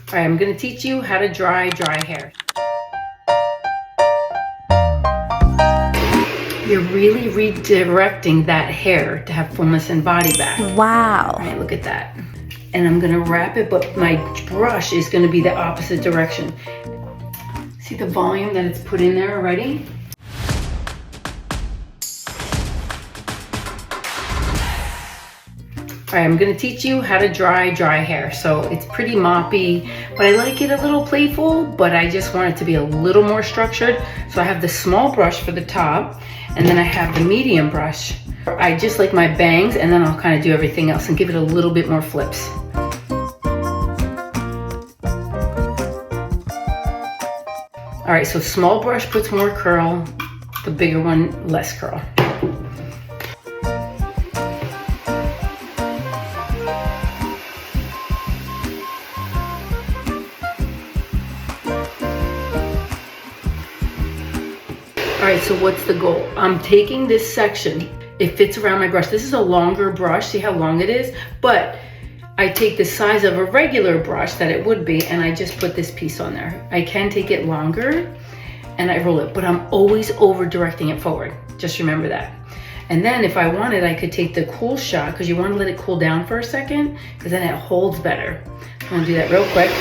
All right, I'm gonna teach you how to dry hair. You're really redirecting that hair to have fullness and body back. Wow. All right, look at that. And I'm gonna wrap it, but my brush is gonna be the opposite direction. See the volume that it's put in there already? All right, I'm gonna teach you how to dry hair. So it's pretty moppy, but I like it a little playful, but I just want it to be a little more structured. So I have the small brush for the top, and then I have the medium brush. I just like my bangs, and then I'll kind of do everything else and give it a little bit more flips. All right, so small brush puts more curl, the bigger one, less curl. All right, so what's the goal? I'm taking this section, it fits around my brush. This is a longer brush, see how long it is? But I take the size of a regular brush that it would be, and I just put this piece on there. I can take it longer and I roll it, but I'm always over directing it forward. Just remember that. And then if I wanted, I could take the cool shot, because you want to let it cool down for a second, because then it holds better. I'm gonna do that real quick.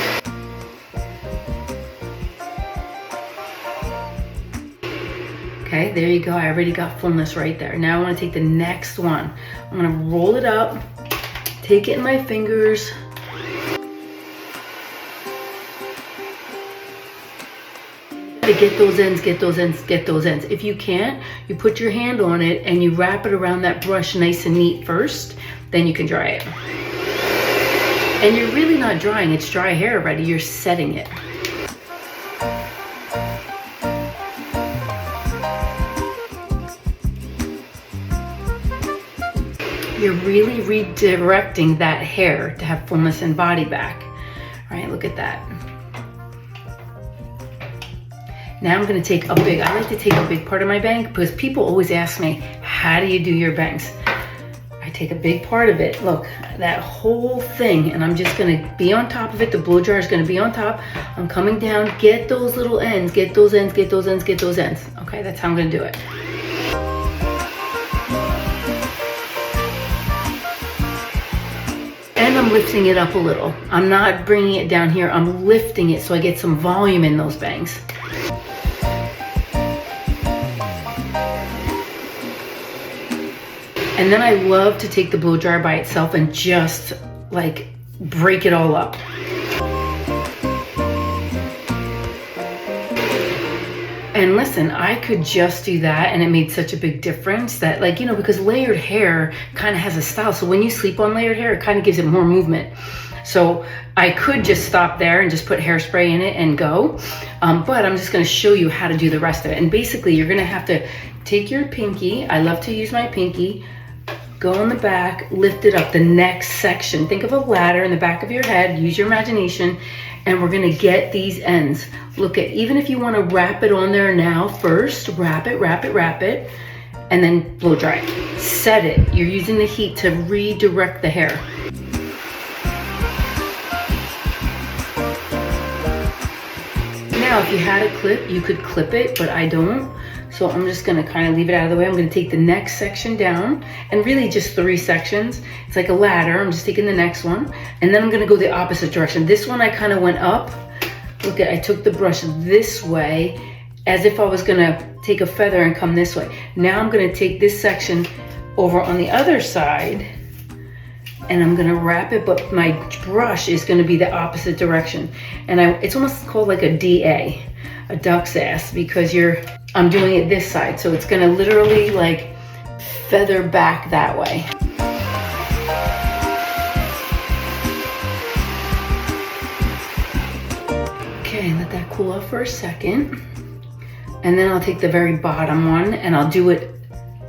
Okay, there you go. I already got fullness right there. Now I want to take the next one. I'm going to roll it up, take it in my fingers. To get those ends, get those ends, get those ends. If you can't, you put your hand on it and you wrap it around that brush nice and neat first, then you can dry it. And you're really not drying, it's dry hair already, you're setting it. You're really redirecting that hair to have fullness and body back. All right, look at that. Now I'm gonna take a big, I like to take a big part of my bang because people always ask me, how do you do your bangs? I take a big part of it, look, that whole thing, and I'm just gonna be on top of it. The blow dryer is gonna be on top. I'm coming down, get those little ends, get those ends, get those ends, get those ends. Okay, that's how I'm gonna do it. And I'm lifting it up a little. I'm not bringing it down here, I'm lifting it so I get some volume in those bangs. And then I love to take the blow dryer by itself and just like break it all up. And listen, I could just do that and it made such a big difference that, like, you know, because layered hair kind of has a style. So when you sleep on layered hair, it kind of gives it more movement. So I could just stop there and just put hairspray in it and go. But I'm just gonna show you how to do the rest of it. And basically you're gonna have to take your pinky, I love to use my pinky, go on the back, lift it up, the next section. Think of a ladder in the back of your head, use your imagination, and we're gonna get these ends. Look at, even if you wanna wrap it on there now first, wrap it, wrap it, wrap it, and then blow dry it. Set it, you're using the heat to redirect the hair. Now, if you had a clip, you could clip it, but I don't. So I'm just gonna kind of leave it out of the way. I'm gonna take the next section down, and really just 3 sections. It's like a ladder. I'm just taking the next one, and then I'm gonna go the opposite direction. This one I kind of went up. Look at, I took the brush this way, as if I was gonna take a feather and come this way. Now I'm gonna take this section over on the other side, and I'm gonna wrap it, but my brush is gonna be the opposite direction. And it's almost called like a DA, a duck's ass, because I'm doing it this side. So it's gonna literally like feather back that way. Okay, let that cool off for a second. And then I'll take the very bottom one and I'll do it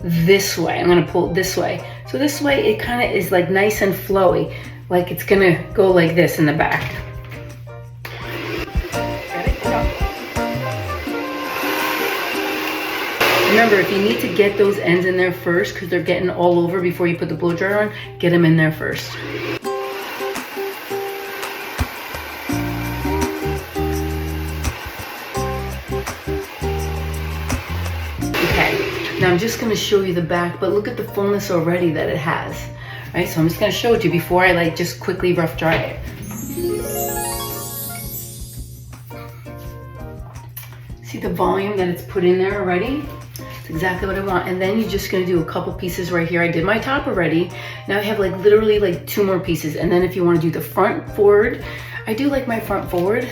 this way. I'm gonna pull it this way. So this way it kind of is like nice and flowy, like it's gonna go like this in the back. Remember, if you need to get those ends in there first because they're getting all over before you put the blow dryer on, get them in there first. Now I'm just gonna show you the back, but look at the fullness already that it has. Right, so I'm just gonna show it to you before I like just quickly rough dry it. See the volume that it's put in there already? It's exactly what I want. And then you're just gonna do a couple pieces right here. I did my top already. Now I have like literally like 2 more pieces. And then if you wanna do the front forward, I do like my front forward,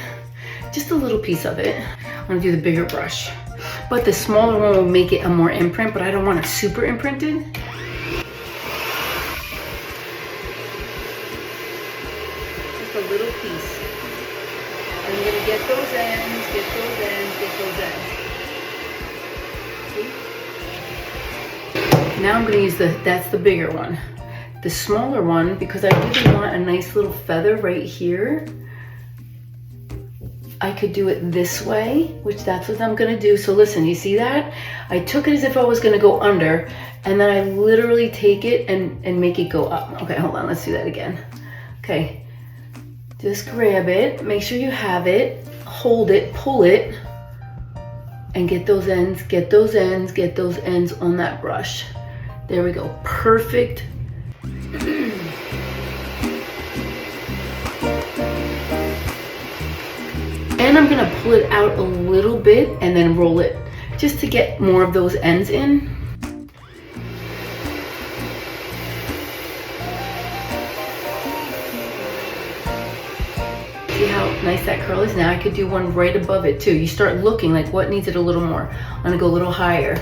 just a little piece of it. I'm gonna do the bigger brush. But the smaller one will make it a more imprint, but I don't want it super imprinted. Just a little piece. And you're gonna get those ends, get those ends, get those ends. See? Now I'm gonna use that's the bigger one. The smaller one, because I really want a nice little feather right here, I could do it this way, which that's what I'm gonna do. So listen, you see that? I took it as if I was gonna go under, and then I literally take it and make it go up. Okay, hold on, let's do that again. Okay, just grab it, make sure you have it, hold it, pull it, and get those ends, get those ends, get those ends on that brush. There we go, perfect. And I'm gonna pull it out a little bit and then roll it just to get more of those ends in. See how nice that curl is? Now I could do one right above it too. You start looking like what needs it a little more. I'm gonna go a little higher.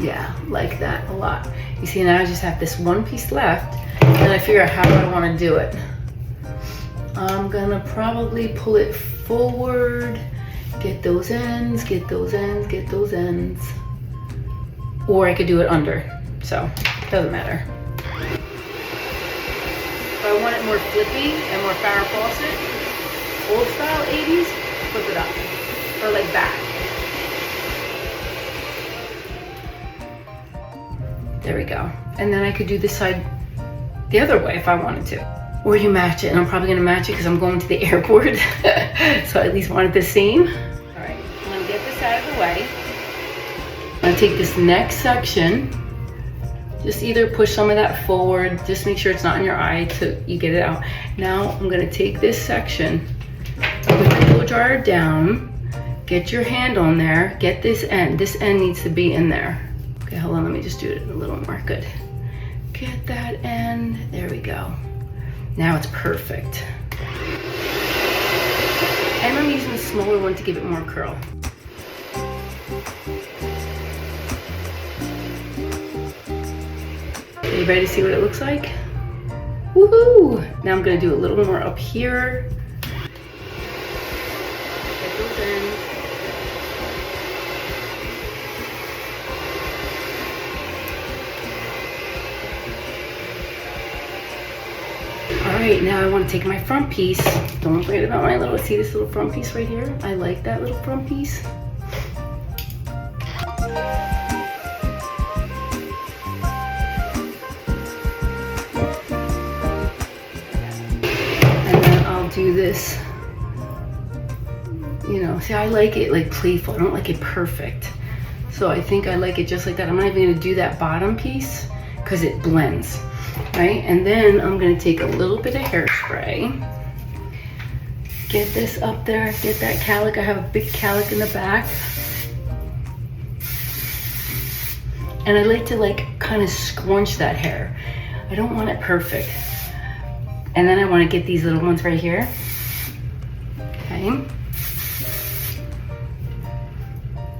Yeah, like that a lot. You see, now I just have this one piece left, and I figure out how do I want to do it. I'm gonna probably pull it forward, get those ends, get those ends, get those ends. Or I could do it under, so it doesn't matter. If I want it more flippy and more Farrah Fawcett, old style 80s, flip it up, or like back. There we go. And then I could do this side the other way if I wanted to. Or you match it, and I'm probably gonna match it because I'm going to the airport. So I at least want it the same. All right, I'm gonna get this out of the way. I'm gonna take this next section, just either push some of that forward, just make sure it's not in your eye till you get it out. Now I'm gonna take this section, put the blow dryer down, get your hand on there, get this end. This end needs to be in there. Okay, hold on, let me just do it a little more, good. Get that end, there we go. Now it's perfect. And I'm using the smaller one to give it more curl. Are you ready to see what it looks like? Woohoo! Now I'm gonna do a little more up here. Get those ends. All right, now I want to take my front piece. Don't forget about my little, see this little front piece right here? I like that little front piece. And then I'll do this, you know, see I like it like playful, I don't like it perfect. So I think I like it just like that. I'm not even gonna do that bottom piece because it blends. Right, and then I'm gonna take a little bit of hairspray, get this up there, get that calic. I have a big calic in the back, and I like to like kind of scrunch that hair. I don't want it perfect. And then I want to get these little ones right here. Okay.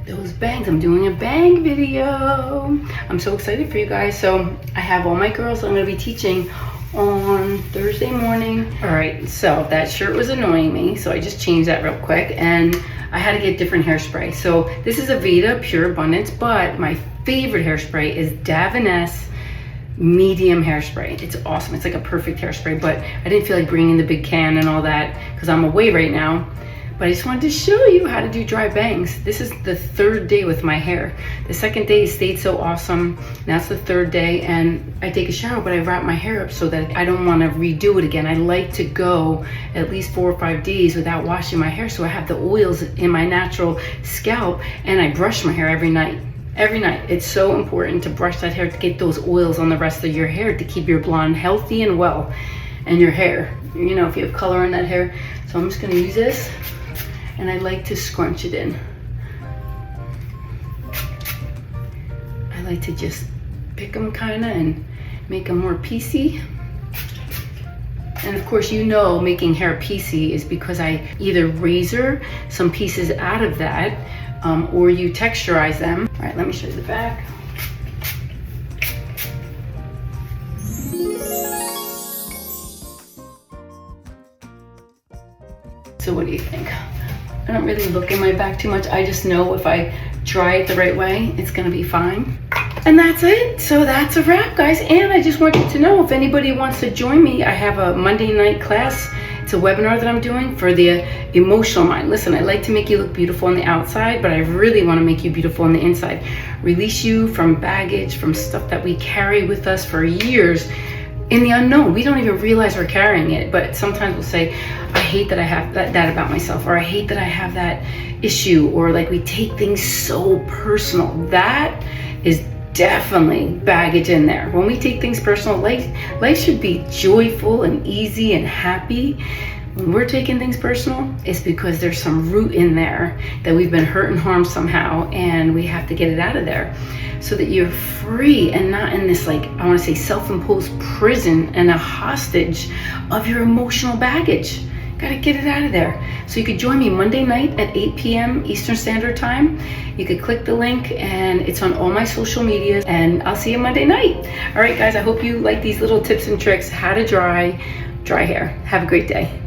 Those bangs, I'm doing a bang video. I'm so excited for you guys. So I have all my girls I'm gonna be teaching on Thursday morning. All right, so that shirt was annoying me, so I just changed that real quick, and I had to get different hairspray. So this is a Vita Pure Abundance, but my favorite hairspray is Davines medium hairspray. It's awesome, it's like a perfect hairspray, but I didn't feel like bringing the big can and all that because I'm away right now. But I just wanted to show you how to do dry bangs. This is the third day with my hair. The second day stayed so awesome. Now it's the third day, and I take a shower, but I wrap my hair up so that I don't want to redo it again. I like to go at least 4 or 5 days without washing my hair, so I have the oils in my natural scalp, and I brush my hair every night. Every night. It's so important to brush that hair to get those oils on the rest of your hair to keep your blonde healthy and well. And your hair, you know, if you have color in that hair. So I'm just gonna use this, and I like to scrunch it in. I like to just pick them kinda and make them more piecey. And of course, you know, making hair piecey is because I either razor some pieces out of that, or you texturize them. All right, let me show you the back. So what do you think? I don't really look in my back too much. I just know if I dry it the right way, it's gonna be fine. And that's it. So that's a wrap, guys. And I just want you to know, if anybody wants to join me, I have a Monday night class. It's a webinar that I'm doing for the emotional mind. Listen, I like to make you look beautiful on the outside, but I really want to make you beautiful on the inside. Release you from baggage, from stuff that we carry with us for years in the unknown. We don't even realize we're carrying it, but sometimes we'll say, I hate that I have that about myself, or I hate that I have that issue, or like we take things so personal. That is definitely baggage in there. When we take things personal, life should be joyful and easy and happy. When we're taking things personal, it's because there's some root in there that we've been hurt and harmed somehow, and we have to get it out of there so that you're free and not in this, like, I want to say, self-imposed prison and a hostage of your emotional baggage. Gotta get it out of there. So you could join me Monday night at 8 p.m. Eastern Standard Time. You could click the link, and it's on all my social media, and I'll see you Monday night. All right, guys, I hope you like these little tips and tricks, how to dry hair. Have a great day.